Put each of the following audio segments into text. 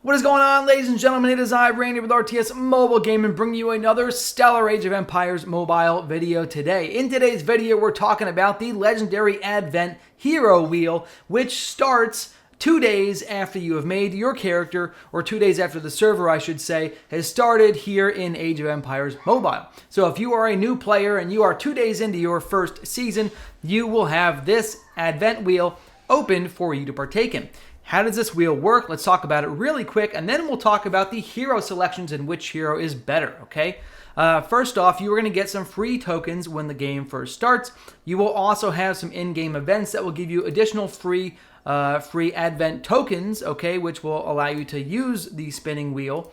What is going on, ladies and gentlemen? It is I, Randy, with RTS Mobile Gaming, bringing you another stellar Age of Empires mobile video today. In today's video, we're talking about the legendary Advent Hero Wheel, which starts 2 days after you have made your character, or 2 days after the server, I should say, has started here in Age of Empires Mobile. So if you are a new player and you are 2 days into your first season, you will have this Advent Wheel open for you to partake in. How does this wheel work? Let's talk about it really quick, and then we'll talk about the hero selections and which hero is better, okay? First off, you are going to get some free tokens when the game first starts. You will also have some in-game events that will give you additional free Advent tokens, okay, which will allow you to use the spinning wheel.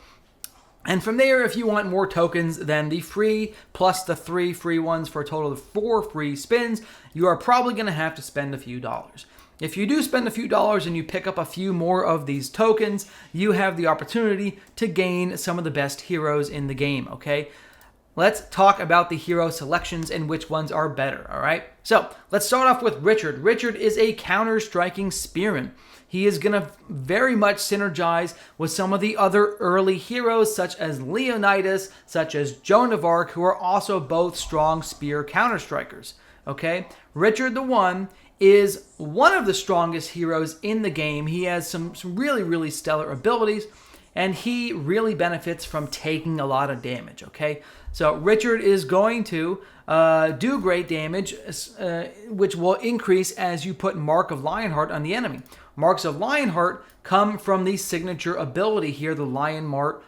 And from there, if you want more tokens than the free plus the 3 free ones for a total of 4 free spins, you are probably going to have to spend a few dollars. If you do spend a few dollars and you pick up a few more of these tokens, you have the opportunity to gain some of the best heroes in the game, okay? Let's talk about the hero selections and which ones are better, all right? So let's start off with Richard. Richard is a counter-striking spearman. He is going to very much synergize with some of the other early heroes, such as Leonidas, such as Joan of Arc, who are also both strong spear counter-strikers, okay? Richard the Hun is one of the strongest heroes in the game. He has some really, really stellar abilities, and he really benefits from taking a lot of damage, okay? So Richard is going to do great damage, which will increase as you put Mark of Lionheart on the enemy. Marks of Lionheart come from the signature ability here, the Lionheart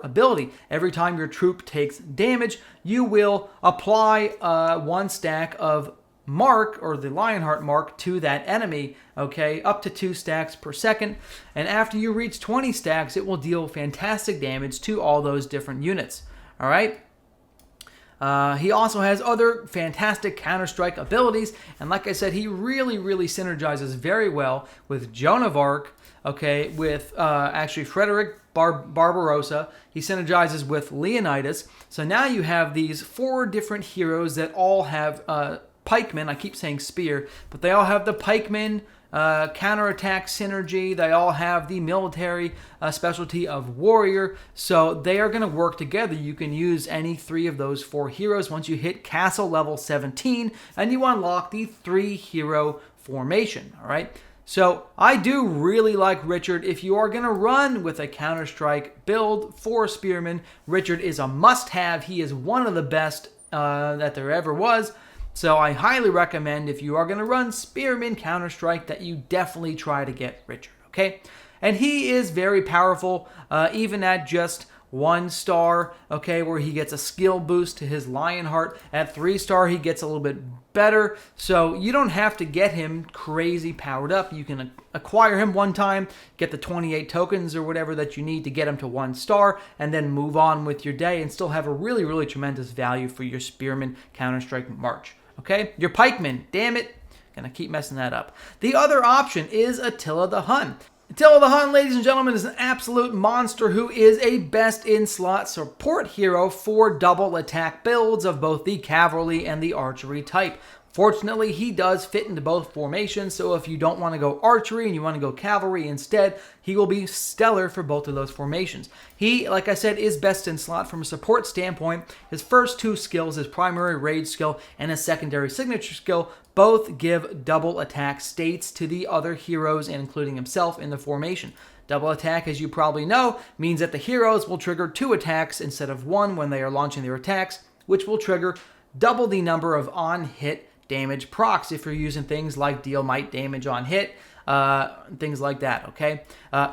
ability. Every time your troop takes damage, you will apply 1 stack of Mark, or the Lionheart Mark, to that enemy, okay, up to 2 stacks per second, and after you reach 20 stacks, it will deal fantastic damage to all those different units, all right? He also has other fantastic counter-strike abilities, and like I said, he really, really synergizes very well with Joan of Arc, okay, with actually Frederick Barbarossa. He synergizes with Leonidas, so now you have these 4 different heroes that all have pikemen. I keep saying spear, but they all have the pikemen counterattack synergy. They all have the military specialty of warrior, so they are going to work together. You can use any 3 of those 4 heroes once you hit castle level 17 and you unlock the 3 hero formation, all right? So I do really like Richard. If you are going to run with a Counter-Strike build for Spearman, Richard is a must-have. He is one of the best that there ever was. So I highly recommend, if you are going to run Spearman Counter-Strike, that you definitely try to get Richard, okay? And he is very powerful, even at just 1 star, okay, where he gets a skill boost to his Lionheart. At 3 star, he gets a little bit better, so you don't have to get him crazy powered up. You can acquire him 1 time, get the 28 tokens or whatever that you need to get him to 1 star, and then move on with your day and still have a really, really tremendous value for your Spearman Counter-Strike march. Okay, your pikemen, damn it, gonna keep messing that up. The other option is Attila the Hun. Attila the Hun, ladies and gentlemen, is an absolute monster who is a best-in-slot support hero for double attack builds of both the cavalry and the archery type. Fortunately, he does fit into both formations, so if you don't want to go archery and you want to go cavalry instead, he will be stellar for both of those formations. He, like I said, is best in slot from a support standpoint. His first 2 skills, his primary rage skill and his secondary signature skill, both give double attack states to the other heroes, and including himself, in the formation. Double attack, as you probably know, means that the heroes will trigger 2 attacks instead of 1 when they are launching their attacks, which will trigger double the number of on-hit damage procs if you're using things like deal might damage on hit, things like that, okay?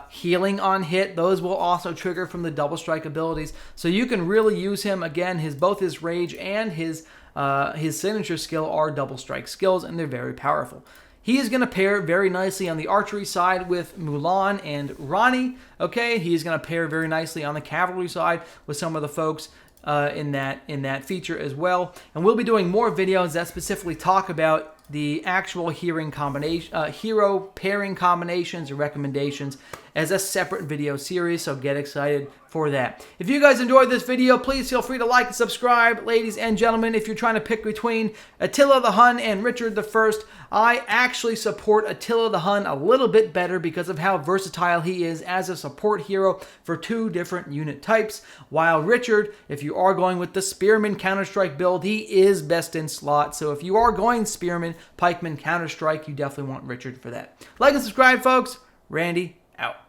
Healing on hit, those will also trigger from the double strike abilities, so you can really use him. Again, both his rage and his signature skill are double strike skills, and they're very powerful. He is going to pair very nicely on the archery side with Mulan and Rani, okay? He's going to pair very nicely on the cavalry side with some of the folks in that feature as well. And we'll be doing more videos that specifically talk about the actual hero pairing combinations and recommendations as a separate video series, so get excited for that. If you guys enjoyed this video, please feel free to like and subscribe. Ladies and gentlemen, if you're trying to pick between Attila the Hun and Richard I, I actually support Attila the Hun a little bit better because of how versatile he is as a support hero for two different unit types, while Richard, if you are going with the Spearman Counter-Strike build, he is best in slot. So if you are going Spearman, Pikeman, Counter-Strike, you definitely want Richard for that. Like and subscribe, folks. Randy, out.